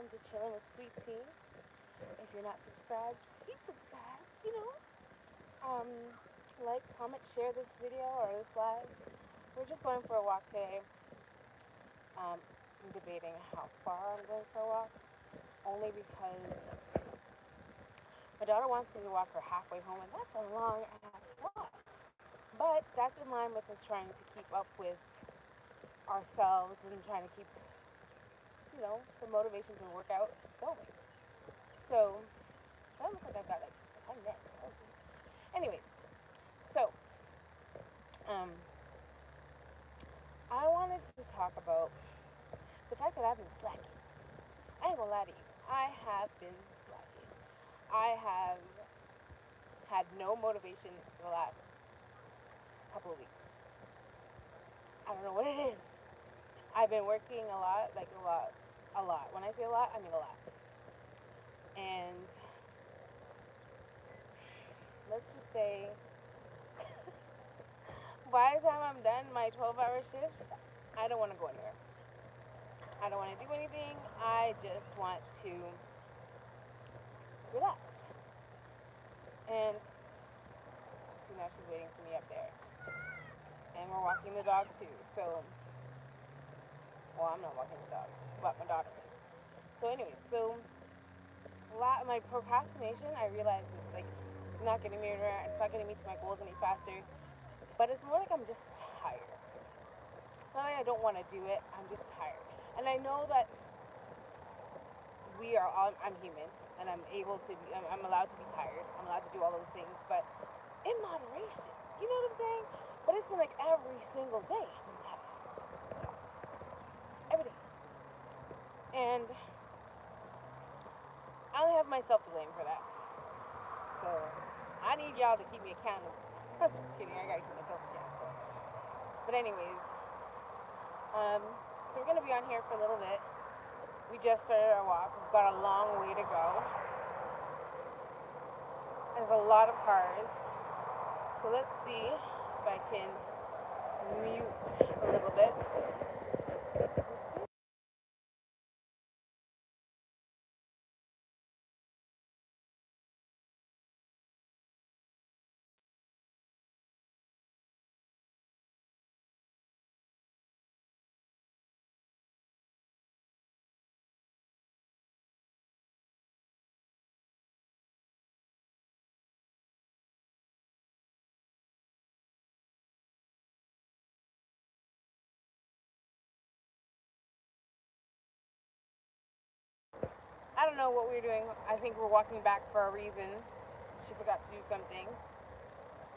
welcome to Chilling with Sweet Tea. If you're not subscribed, please subscribe. Um, like, comment, share this video or this live. We're just going for a walk today. I'm debating how far I'm going for a walk, only because my daughter wants me to walk her halfway home, and that's a long ass walk. But that's in line with us trying to keep up with ourselves and trying to keep, the motivation to work out going. So, I look like I've got like 10 minutes. Oh, Jesus. Anyways, so, um, I wanted to talk about the fact that I've been slacking. I ain't gonna lie to you. I have been slacking. I have had no motivation for the last couple of weeks. I don't know what it is. I've been working a lot, like a lot, a lot. When I say a lot, I mean a lot. And let's just say, by the time I'm done my 12-hour shift, I don't want to go anywhere. I don't want to do anything. I just want to relax. And so now she's waiting for me up there. And we're walking the dog too. So, well, I'm not walking the dog, but my daughter is. So, anyways, my procrastination, I realize it's like not getting me anywhere. It's not getting me to my goals any faster. But it's more like I'm just tired. It's not like I don't want to do it. I'm just tired. And I know that I'm human, and I'm allowed to be tired. I'm allowed to do all those things, but in moderation. You know what I'm saying? But it's been like every single day I've been tired. Every day. And I only have myself to blame for that. So I need y'all to keep me accountable. I'm just kidding. I gotta keep myself accountable. But anyways, so we're gonna be on here for a little bit. We just started our walk. We've got a long way to go. There's a lot of cars. So let's see if I can mute a little bit. Let's see. I don't know what we're doing. I think we're walking back for a reason. She forgot to do something.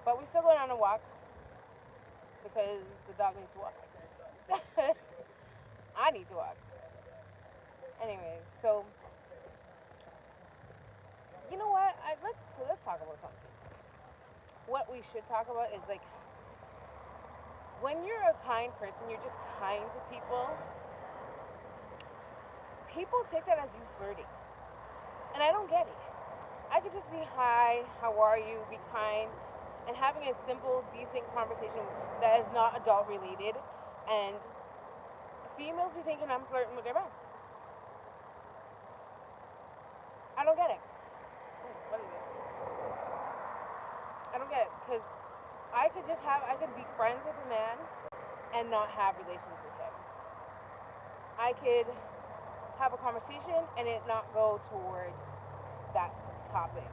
But we're still going on a walk because the dog needs to walk. I need to walk. Anyways, so you know what? Let's talk about something. What we should talk about is like when you're a kind person, you're just kind to people. People take that as you flirting, and I don't get it. I could just be hi, how are you, be kind, and having a simple, decent conversation that is not adult related, and females be thinking I'm flirting with their man. I don't get it. What is it? I don't get it because I could be friends with a man and not have relations with him. I could have a conversation and it not go towards that topic.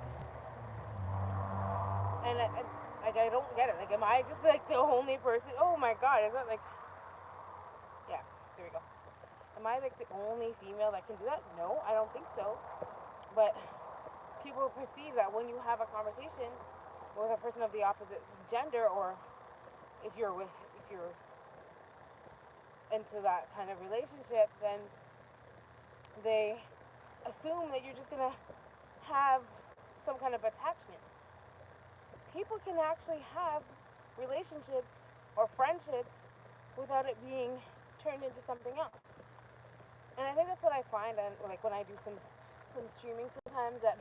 And I don't get it. Like, am I just like the only person? Oh my god, is that like? Yeah, there we go. Am I like the only female that can do that? No, I don't think so. But people perceive that when you have a conversation with a person of the opposite gender, or if you're into that kind of relationship, then they assume that you're just gonna have some kind of attachment. People can actually have relationships or friendships without it being turned into something else. And I think that's what I find, and like when I do some streaming sometimes, that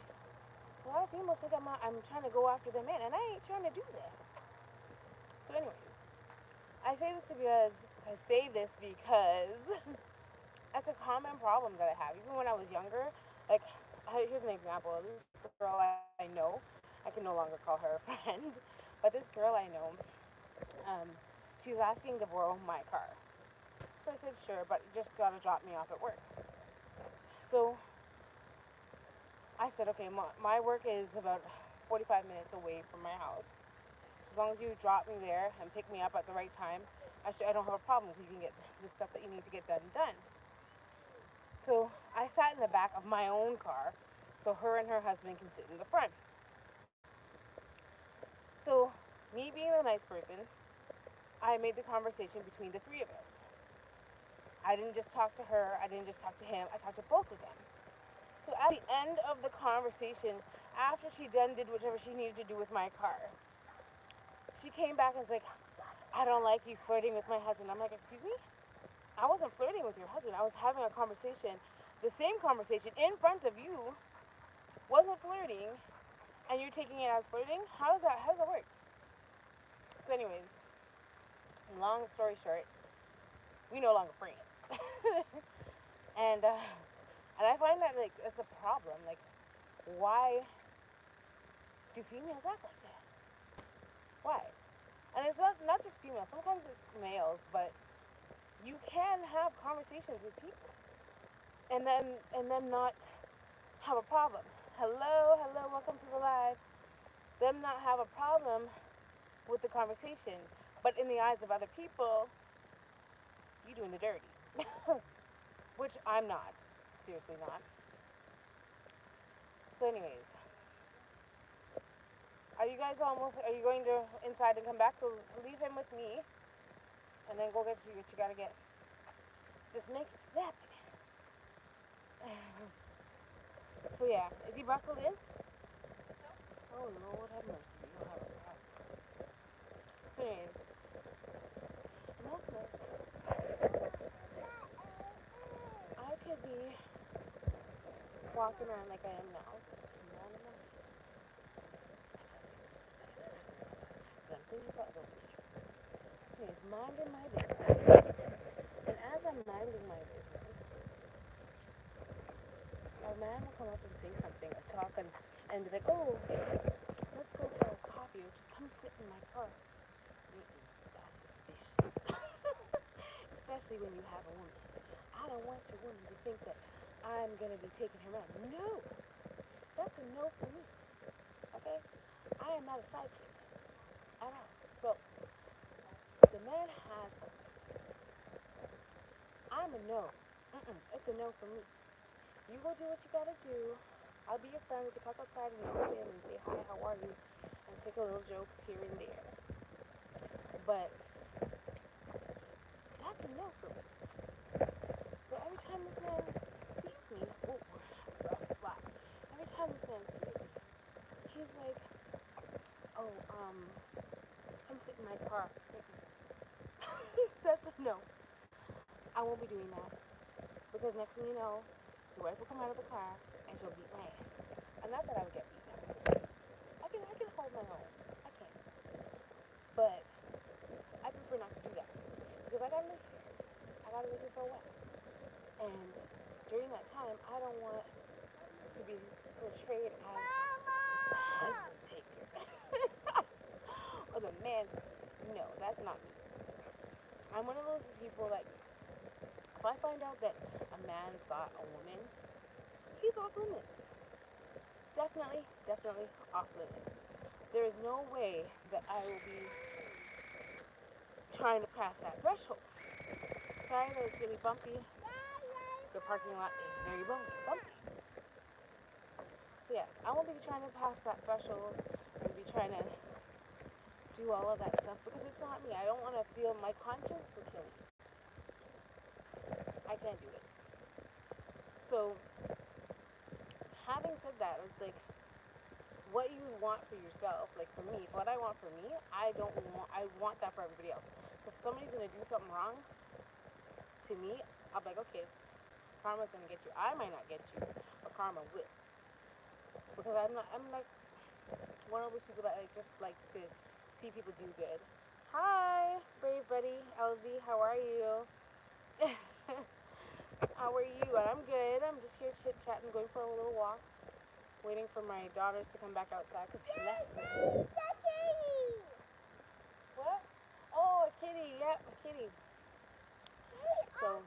a lot of females think I'm trying to go after their man, and I ain't trying to do that. So, anyways, I say this because That's a common problem that I have. Even when I was younger, like, here's an example. This girl I know, I can no longer call her a friend, but this girl I know, um, she was asking to borrow my car. So I said, sure, but you just gotta drop me off at work. So I said, okay, my work is about 45 minutes away from my house. As long as you drop me there and pick me up at the right time, I don't have a problem. You can get the stuff that you need to get done. So I sat in the back of my own car so her and her husband can sit in the front. So, me being the nice person, I made the conversation between the three of us. I didn't just talk to her, I didn't just talk to him, I talked to both of them. So at the end of the conversation, after she done did whatever she needed to do with my car, she came back and was like, I don't like you flirting with my husband. I'm like, excuse me? I wasn't flirting with your husband. I was having a conversation, the same conversation in front of you, wasn't flirting, and you're taking it as flirting? How does that work? So anyways, long story short, we no longer friends. and uh, and I find that like it's a problem. Like, why do females act like that? Why? And it's not just females. Sometimes it's males, but you can have conversations with people and them not have a problem. Hello, welcome to the live. Them not have a problem with the conversation, but in the eyes of other people, you doing the dirty, which I'm not. Seriously not. So, anyways, are you guys almost? Are you going to inside and come back? So leave him with me, and then go get what you gotta get. Just make it snap. So yeah, is he buckled in? Oh Lord have mercy, you don't have a problem. So anyways, and that's it. I could be walking around like I am now, minding my business. I can't say this. But I'm thinking about it. Anyways, minding my business. And as I'm minding my business, a man will come up and say something or talk and be like, oh, let's go for a coffee or just come sit in my car. That's suspicious. Especially when you have a woman. I don't want your woman to think that I'm going to be taking her around. No. That's a no for me. Okay? I am not a side chick at all. So, the man has a I'm a no. It's a no for me. You go do what you gotta do. I'll be your friend. We can talk outside and go in and say hi, how are you? And pick a little jokes here and there. But that's a no for me. But every time this man sees me, oh, rough spot. Every time this man sees me, he's like, oh, come sit in my car. That's a no. I won't be doing that. Because next thing you know, your wife will come out of the car and she'll beat my ass. And not that I would get beaten up. I can hold my own. I can. But I prefer not to do that. Because I gotta live here. I gotta live here for a while. And during that time, I don't want to be portrayed as the husband taker. Or the man's taker. No, that's not me. I'm one of those people like, if I find out that a man's got a woman, he's off limits. Definitely off limits. There is no way that I will be trying to pass that threshold. Sorry that it's really bumpy. The parking lot is very bumpy. So yeah, I won't be trying to pass that threshold and be trying to do all of that stuff because it's not me. I don't want to feel my conscience will kill me. I can't do it. So having said that, it's like what you want for yourself, like for me, what I want for me, I want that for everybody else. So if somebody's gonna do something wrong to me, I'll be like, okay, karma's gonna get you. I might not get you, but karma will. Because I'm like one of those people that like just likes to see people do good. Hi, brave buddy, LV, how are you? How are you? I'm good. I'm just here chit chatting, going for a little walk, waiting for my daughters to come back outside because they left me. What? Oh, a kitty. Yep, a kitty. So,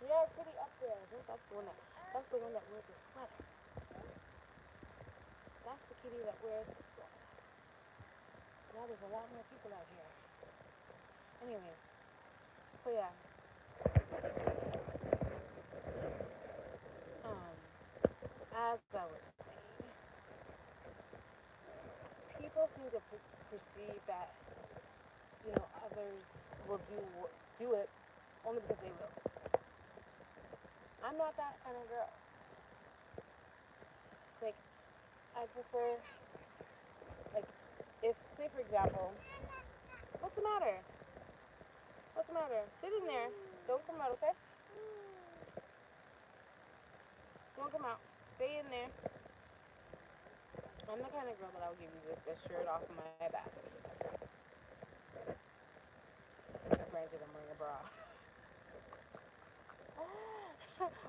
yeah, kitty up there. I think that's the one that. That's the one that wears a sweater. That's the kitty that wears a sweater. Now there's a lot more people out here. Anyways, so yeah. Um, as I was saying, people seem to perceive that others will do it only because they will. I'm not that kind of girl. It's like I prefer, like, if, say for example, what's the matter? What's the matter? Sit in there. Don't come out, okay? Don't come out. Stay in there. I'm the kind of girl that I'll give you the shirt off of my back. Granted, I'm wearing a bra.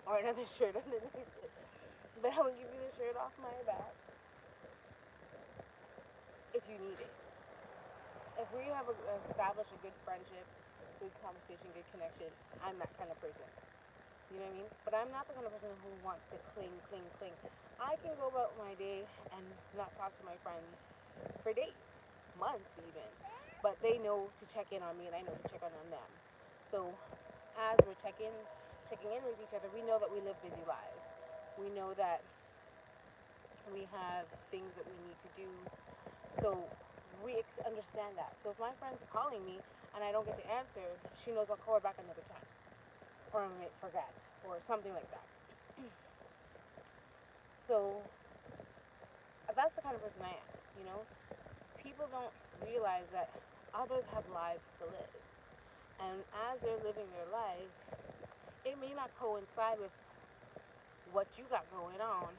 Or another shirt underneath it. But I will give you the shirt off my back if you need it. If we have established a good friendship, good conversation, good connection, I'm that kind of person. You know what I mean? But I'm not the kind of person who wants to cling. I can go about my day and not talk to my friends for days, months even. But they know to check in on me and I know to check in on them. So as we're checking in with each other, we know that we live busy lives. We know that we have things that we need to do. So we understand that. So if my friend's calling me and I don't get to answer, she knows I'll call her back another time. Or I might forget, or something like that. So that's the kind of person I am, you know? People don't realize that others have lives to live. And as they're living their life, it may not coincide with what you got going on,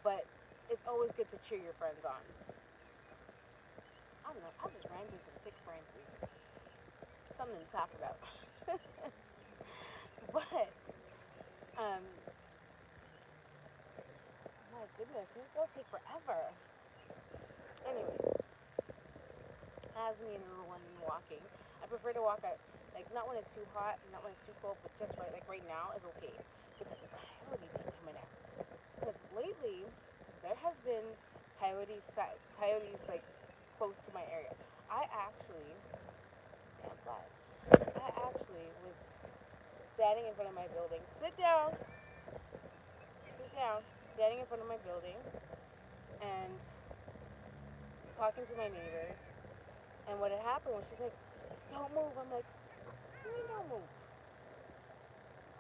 but it's always good to cheer your friends on. I don't know, I'm just ranting for the sake of ranting. Something to talk about. But, my goodness, these girls take forever. Anyways, as me and the little one walking, I prefer to walk at, like, not when it's too hot, not when it's too cold, but just right, like right now is okay. Because the coyotes ain't coming out. Because lately, there has been coyotes, like, close to my area. I actually was standing in front of my building. Sit down. Standing in front of my building and talking to my neighbor. And what had happened was she's like, "Don't move." I'm like, "What do you mean don't move?"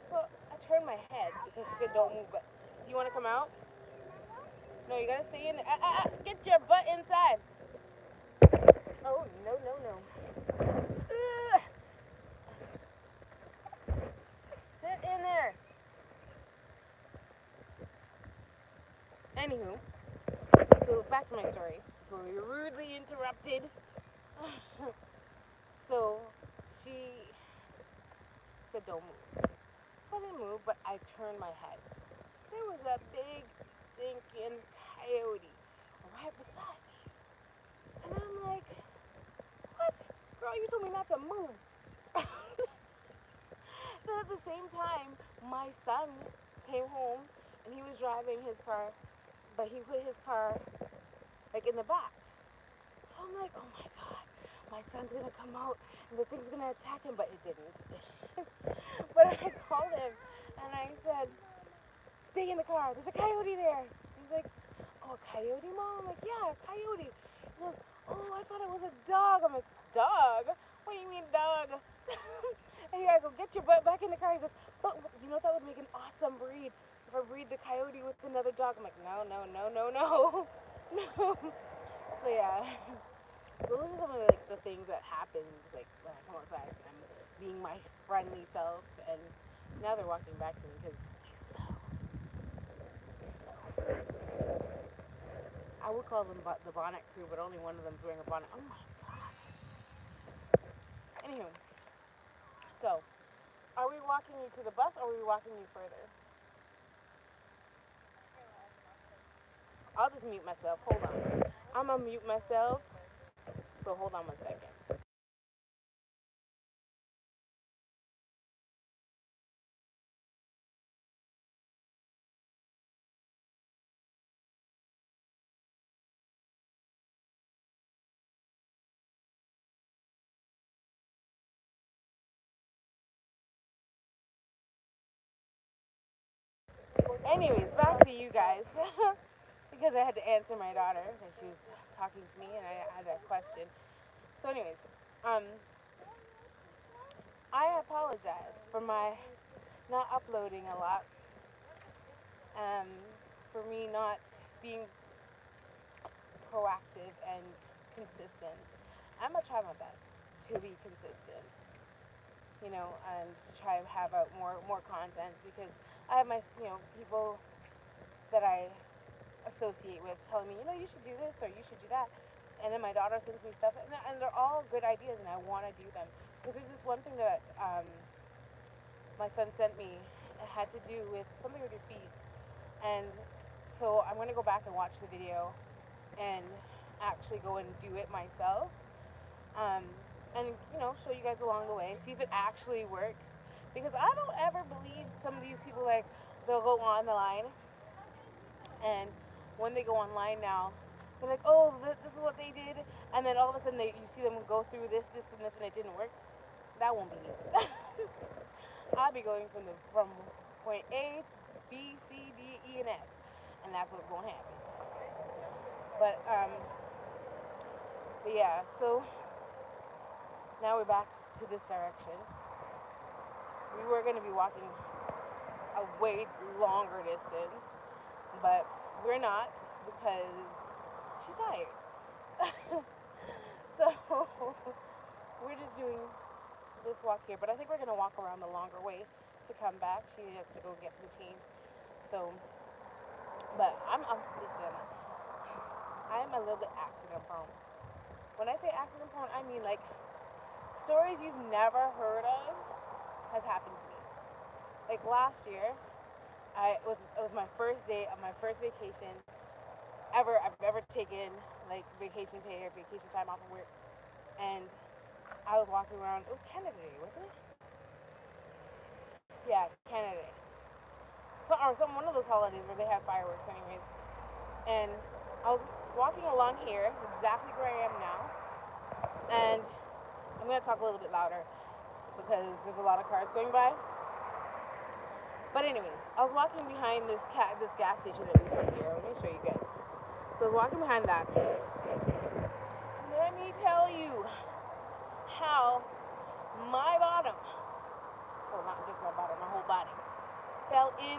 So I turned my head because she said don't move. But you want to come out? No, you gotta stay in. Get your butt inside. Oh no. Sit in there. Anywho, so back to my story before we were rudely interrupted. So she said don't move. So I didn't move, but I turned my head. There was a big stinking coyote right beside me. And I'm like, what? Girl, you told me not to move. Then at the same time, my son came home and he was driving his car, but he put his car like in the back. So I'm like, oh my God, my son's gonna come out and the thing's gonna attack him, but it didn't. But I called him and I said, stay in the car, there's a coyote there. He's like, oh, a coyote, Mom? I'm like, yeah, a coyote. He goes, oh, I thought it was a dog. I'm like, dog? What do you mean dog? And I go, get your butt back in the car. He goes, but you know that would make an awesome breed. If I breed the coyote with another dog. I'm like, no. No. So yeah, those are some of the things that happen like when I come outside. I'm being my friendly self, and now they're walking back to me because they slow. I would call them the bonnet crew, but only one of them's wearing a bonnet. Oh my God. Anywho, so are we walking walking you to the bus or are we walking you further? I'll just mute myself. Hold on. I'm gonna mute myself. So hold on 1 second. Anyways, back to you guys. Because I had to answer my daughter because she was talking to me and I had a question. So, anyways, um, I apologize for my not uploading a lot, um, for me not being proactive and consistent. I'm gonna try my best to be consistent, and try to have out more content because I have my people that I associate with telling me, you should do this or you should do that. And then my daughter sends me stuff, and they're all good ideas, and I want to do them. Because there's this one thing that my son sent me. It had to do with something with your feet. And so I'm going to go back and watch the video and actually go and do it myself. Um, and, show you guys along the way, see if it actually works. Because I don't ever believe some of these people, like, they'll go on the line and when they go online now, they're like, oh, this is what they did, and then all of a sudden you see them go through this, and it didn't work. That won't be me. I'll be going from point A, B, C, D, E, and F, and that's what's going to happen. But yeah, so now we're back to this direction. We were going to be walking a way longer distance, but we're not because she's tired. So we're just doing this walk here, but I think we're gonna walk around the longer way to come back. She has to go get some change. So, but listen, I'm a little bit accident prone. When I say accident prone, I mean like stories you've never heard of has happened to me. Like last year, it was my first day of my first vacation I've ever taken, like vacation pay or vacation time off of work, and I was walking around. It was Canada Day, wasn't it? Yeah, Canada Day. So or some one of those holidays where they have fireworks, anyways. And I was walking along here, exactly where I am now, and I'm gonna talk a little bit louder because there's a lot of cars going by. But anyways, I was walking behind this gas station that we see here. Let me show you guys. So I was walking behind that. Let me tell you how my bottom, well, not just my bottom, my whole body, fell in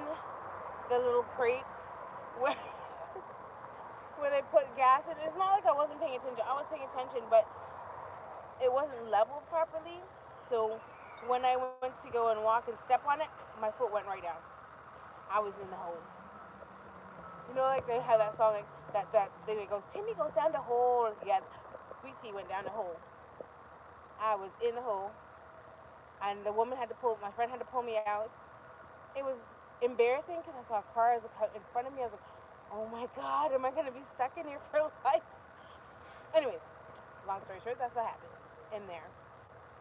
the little crates where where they put gas in. It's not like I wasn't paying attention. I was paying attention, but it wasn't leveled properly. So when I went to go and walk and step on it, my foot went right down. I was in the hole. Like they had that song, like that thing that goes, Timmy goes down the hole. Yeah, Sweet Tea went down the hole. I was in the hole, and my friend had to pull me out. It was embarrassing because I saw cars in front of me. I was like, oh my God, am I going to be stuck in here for life? Anyways, long story short, that's what happened in there.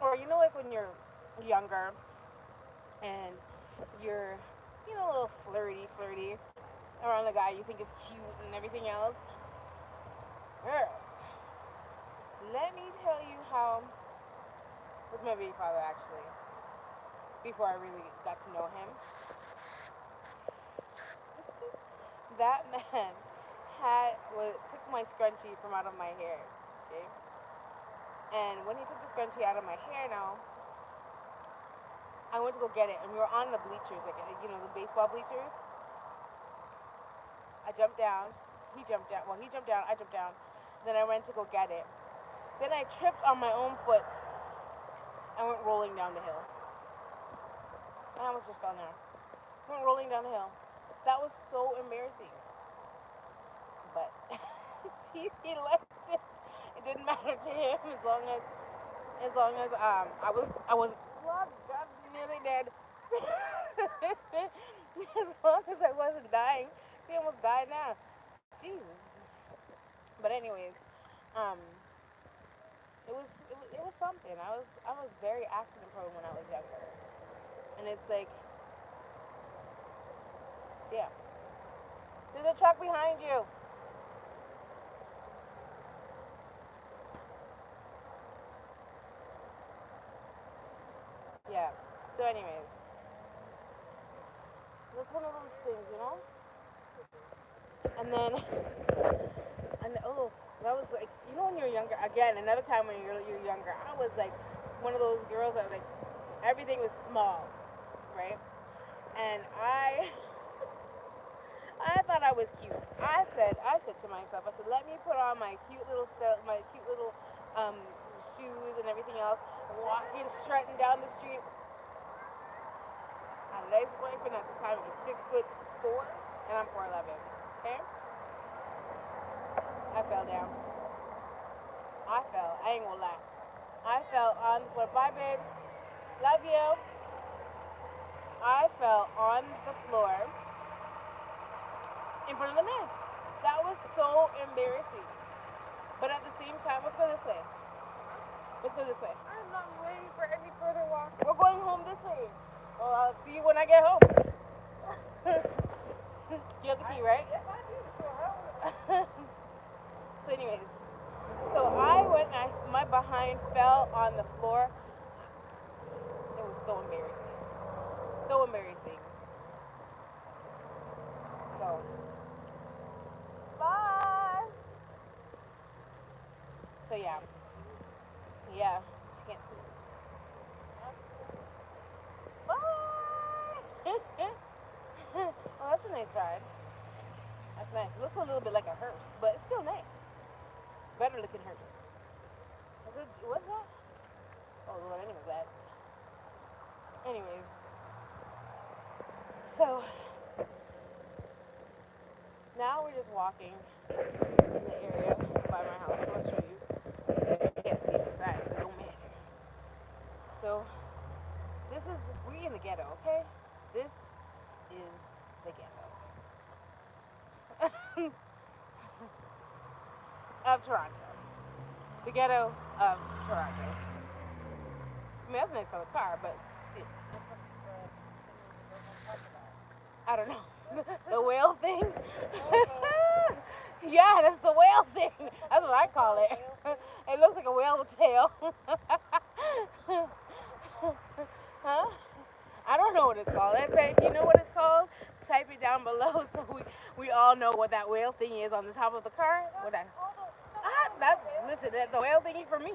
Or, like when you're younger and you're, a little flirty around the guy you think is cute and everything else. Girls, let me tell you how was my baby father actually, before I really got to know him. That man took my scrunchie from out of my hair, okay? And when he took the scrunchie out of my hair now, I went to go get it, and we were on the bleachers, like, the baseball bleachers. I jumped down, he jumped down, well, he jumped down, I jumped down, then I went to go get it. Then I tripped on my own foot and went rolling down the hill. I almost just fell down. Went rolling down the hill. That was so embarrassing. But he left it. It didn't matter to him as long as I was God, nearly dead. as long as I wasn't dying. She almost died now. Jesus. But anyways, um, it was something. I was very accident prone when I was younger, and it's like, yeah, there's a truck behind you. Yeah. So anyways, that's one of those things, you know. And then, and oh, that was like, when you're younger. Again, another time when you're younger, I was like one of those girls that like everything was small, right? And I thought I was cute. I said to myself, I said, let me put on my cute little stuff, my cute little um, shoes and everything else, walking, strutting down the street. I had a nice boyfriend at the time. He was 6'4", and I'm 4'11". Okay, I fell down. I fell. I ain't gonna lie. I fell on the floor. Bye, babes. Love you. I fell on the floor in front of the man. That was so embarrassing. But at the same time, let's go this way. Let's go this way. I'm not waiting for any further walk. We're going home this way. Well, I'll see you when I get home. You have the key, right? Yes, I do. So how? So, anyways, so I went and my behind fell on the floor. It was so embarrassing. So embarrassing. So, bye. So, yeah. Yeah. She can't see. Bye. Well, that's a nice ride. That's nice. It looks a little bit like a hearse, but it's still nice. Better looking hearse. What's that? Oh, Lord, I need my glasses. Anyways, so now we're just walking in the area by my house. I'll show you. You can't see the side, so it don't matter. So we in the ghetto, okay? This is the ghetto of Toronto. The ghetto of Toronto. I mean, that's a nice color car, but still. I don't know. The whale thing? Yeah, that's the whale thing. That's what I call it. It looks like a whale tail. Huh? I don't know what it's called. If you know what it's called, type it down below so we all know what that whale thing is on the top of the car. Listen, that's a whale thingy for me.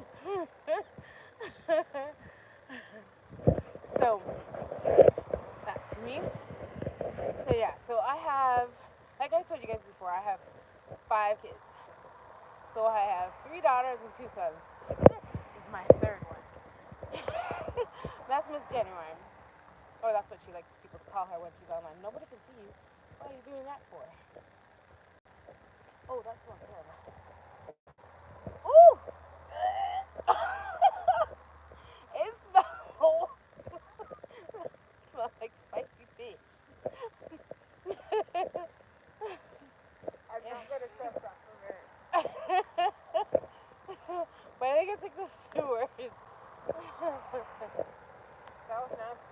So, back to me. So yeah, so I have, like I told you guys before, I have 5 kids. So I have 3 daughters and 2 sons. This is my 3rd one. That's Miss Genuine. Or that's what she likes people to call her when she's online. Nobody can see you. What are you doing that for? Oh, that smells terrible. Ooh! It smells. It smells like spicy fish. I'm not gonna trust that for me. But I think it's like the sewers. That was nasty.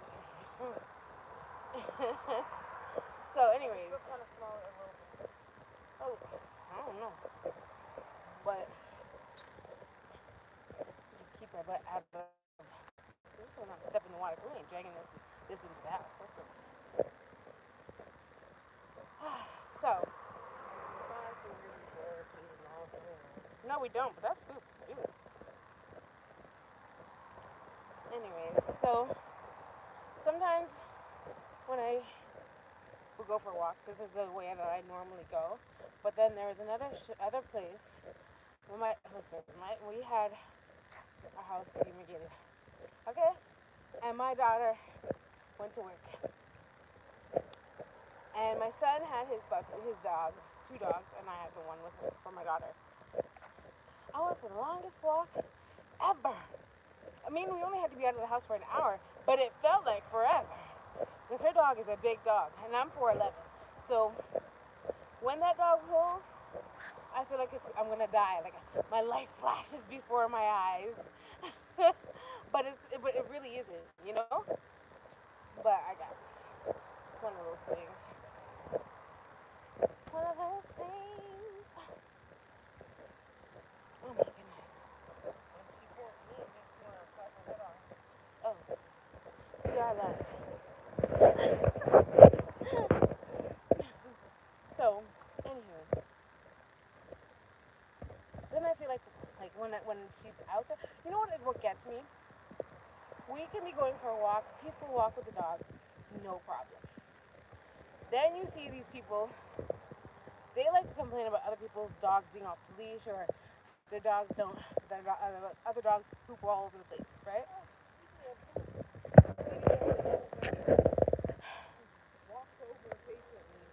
So, anyways. Still kind of smell it a little bit. Oh, I don't know. But just keep our butt out of. We're just not step in the water. We ain't dragging this into the house. That's gross. So. No, we don't, but that's poop. Ew. Anyways, so sometimes when I will go for walks, this is the way that I normally go. But then there was other place. We had a house fumigated. Okay? And my daughter went to work. And my son had his dogs, 2 dogs, and I had the one with her for my daughter. I went for the longest walk ever. I mean, we only had to be out of the house for an hour, but it felt like forever. Because her dog is a big dog, and I'm 4'11". So when that dog pulls, I feel like I'm gonna die. Like my life flashes before my eyes. But it really isn't, you know. But I guess it's one of those things. One of those things. Oh my goodness. And she pulls me and makes me want to cut her head off. Oh, we are live. So, anywho, then I feel like when she's out there, you know what gets me? We can be going for a walk, peaceful walk with the dog, no problem. Then you see these people, they like to complain about other people's dogs being off the leash or their dogs don't, other dogs poop all over the place, right? Walks over patiently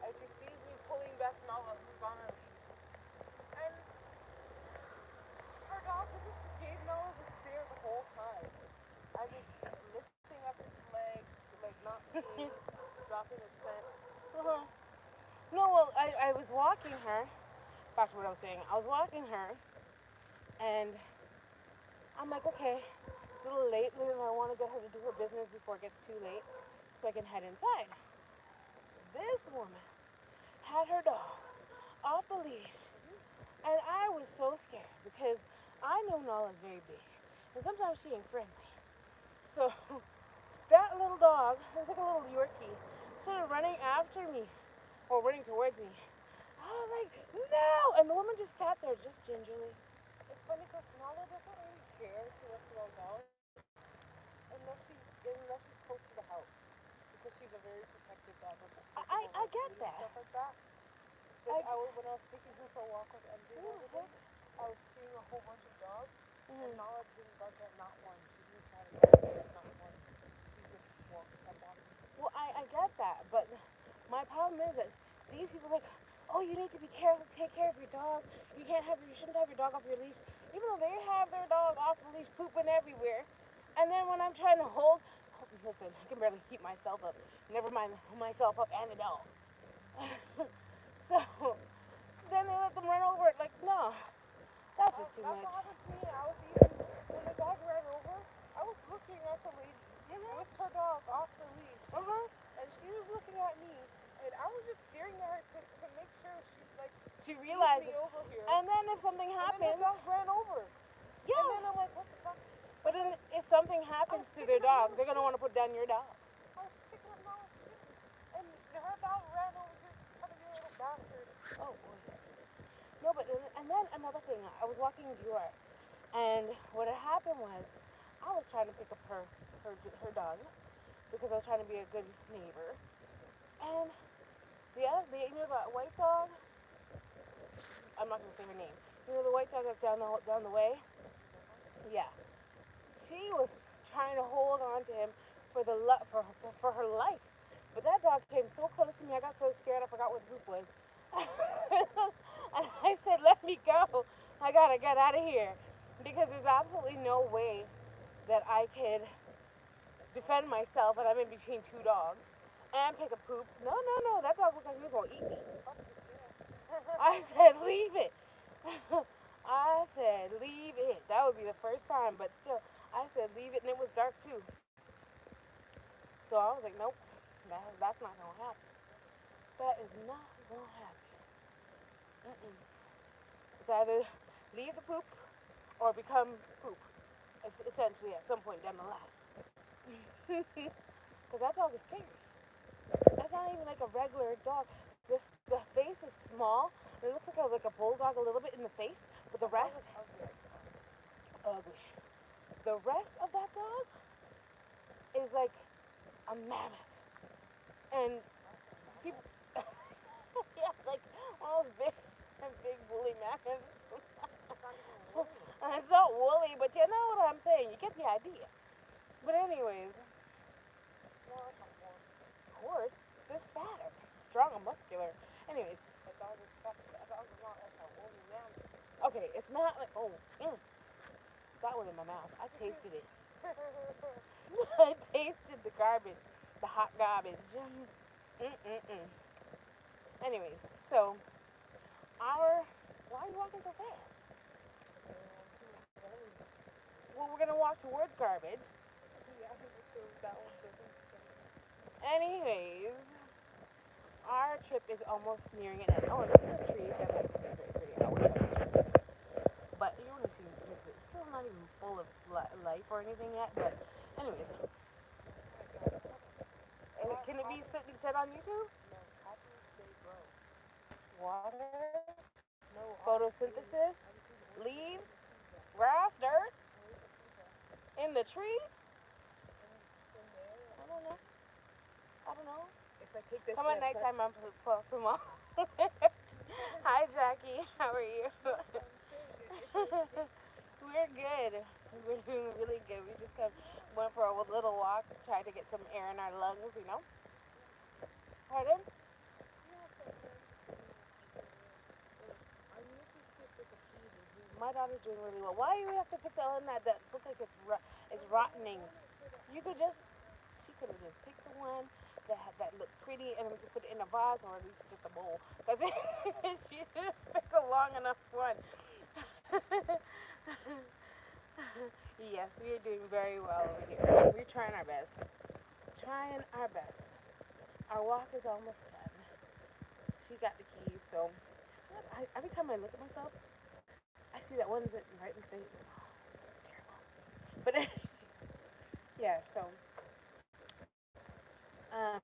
as she sees me pulling back Nala, who's on her leash. And her dog just gave Nala the stare the whole time. I just lifting up its leg, like not peeing, dropping its scent. Uh-huh. No, well, I was walking her, back to what I was saying, I was walking her, and I'm like, okay, it's a little late, and I want to get her to do her business before it gets too late, so I can head inside. This woman had her dog off the leash, and I was so scared because I know Nala's very big, and sometimes she ain't friendly. So that little dog, it was like a little Yorkie, started running after me, or running towards me. I was like, no! And the woman just sat there, just gingerly. It's funny because Nala doesn't really care too much about dogs unless she's close to the house because she's a very protective dog. Like, I get and that. stuff like that. When I was taking her for a walk with MJ the other day, I was seeing a whole bunch of dogs, and Nala didn't budge at not one. She didn't try to budge at not one. She just kept walking. Well, I get that, but my problem is that these people are like, oh, you need to be careful, take care of your dog. You shouldn't have your dog off your leash, even though they have their dog off the leash, pooping everywhere. And then when I'm trying to listen, I can barely keep myself up. Never mind myself up and the dog. So then they let them run over it. Like, no, that's just too That's much. what happened to me. I was even when the dog ran over. I was looking at the lady with her dog off the leash, and she was looking at me, and I was just staring at her to make sure she realizes. me over here. And then if something happens, and then the dog ran over. yeah. And then I'm like, what the fuck? But then if something happens to their dog, they're gonna want to put down your dog. I was picking up Nala's shit, and her dog ran over here trying to be a little bastard. Oh boy. No, but and then another thing, I was walking Dior, and what had happened was, I was trying to pick up her dog because I was trying to be a good neighbor, and the white dog. I'm not gonna say her name. You know the white dog that's down the way. Yeah, she was trying to hold on to him for her life. But that dog came so close to me, I got so scared I forgot what the poop was. And I said, let me go. I gotta get out of here. Because there's absolutely no way that I could defend myself and I'm in between two dogs and pick a poop. No, that dog looked like he was gonna eat me. I said, leave it. I said, leave it. That would be the first time, but still, I said, leave it, and it was dark too. So I was like, nope, that's not gonna happen. That is not gonna happen. Mm-mm. It's either leave the poop or become poop, essentially, at some point down the line. Because that dog is scary. That's not even like a regular dog. The face is small. It looks like a bulldog a little bit in the face, but the rest ugly. The rest of that dog is like a mammoth, and people, yeah, like one of those big woolly mammoths. It's not woolly, but you know what I'm saying. You get the idea. But anyways, horse, this fatter, strong and muscular. Anyways, A dog is not like a woolly mammoth. okay, it's not like that one in my mouth. I tasted it. I tasted the garbage. The hot garbage. Mm-mm-mm. Anyways, so our why are you walking so fast? Well, we're gonna walk towards garbage. Yeah, because that one doesn't. Anyways, our trip is almost nearing an end. Oh, and this is a tree that it's very pretty. I always love this tree. But you only see bits of it. It's still not even full of life or anything yet. But anyways, can it be said on YouTube? No, how do they grow? Water, No, photosynthesis, leaves, grass, dirt, in the tree. in there. I don't know. I don't know. If I take this Come at step, nighttime, I'm for mom. Hi, Jackie. How are you? We're good. We're doing really good. We just went for a little walk, tried to get some air in our lungs, you know. Pardon? I need to see if there's a key in here. My daughter's doing really well. Why do you have to pick the one that looks like it's rottening? You could just, she could have just picked the one that looked pretty and we could put it in a vase or at least just a bowl. Because she didn't pick a long enough one. Yes, we are doing very well over here. We're trying our best. Trying our best. Our walk is almost done. She got the keys, so every time I look at myself, I see that one's right in the face. Oh, this is terrible. But anyways, yeah. So, um,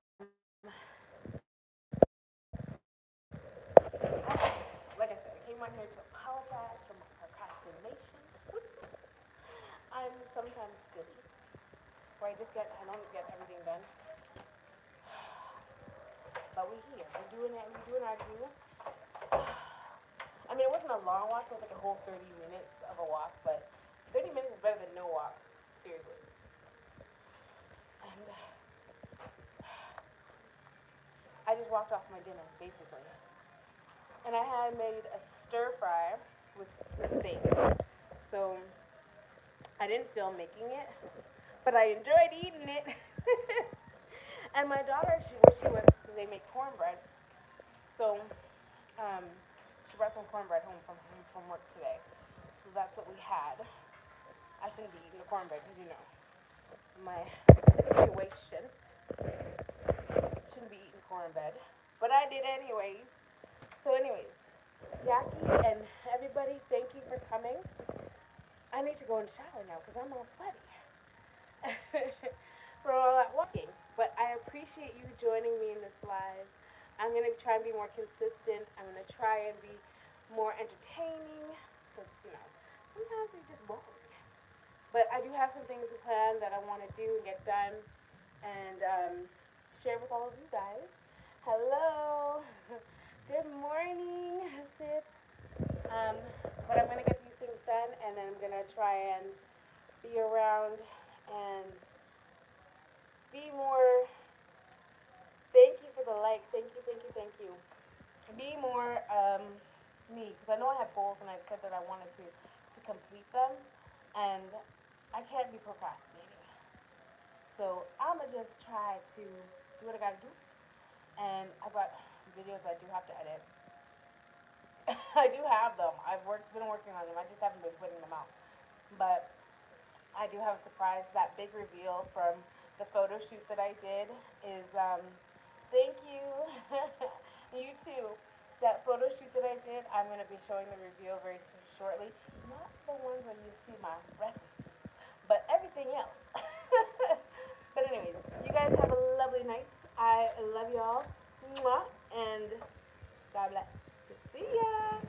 like I said, I came on here to apologize for my procrastination. I'm sometimes silly, where I don't get everything done. But we're here. We're doing it. We're doing our due. I mean, it wasn't a long walk. It was like a whole 30 minutes of a walk, but 30 minutes is better than no walk. Seriously. And I just walked off my dinner, basically. And I had made a stir fry with steak. So I didn't feel making it, but I enjoyed eating it. And my daughter, where she works, they make cornbread. So um, she brought some cornbread home from work today. So that's what we had. I shouldn't be eating the cornbread because you know my situation. Shouldn't be eating cornbread, but I did anyways. So anyways, Jackie and everybody, thank you for coming. I need to go and shower now because I'm all sweaty from all that walking. But I appreciate you joining me in this live. I'm gonna try and be more consistent. I'm gonna try and be more entertaining because you know sometimes it's just boring. But I do have some things to plan that I want to do and get done and share with all of you guys. Hello. Good morning, Sit. Um, but I'm gonna get these things done, and then I'm gonna try and be around and be more. Thank you for the like. Thank you, thank you, thank you. Be more me, because I know I have goals, and I've said that I wanted to complete them, and I can't be procrastinating. So I'ma just try to do what I gotta do, and I've got videos I do have to edit. I do have them. Been working on them. I just haven't been putting them out. But I do have a surprise. That big reveal from the photo shoot that I did is thank you. You too. That photo shoot that I did, I'm gonna be showing the reveal very shortly. Not the ones where you see my breasts, but everything else. But anyways, you guys have a lovely night. I love y'all. Mwah, and God bless. See ya.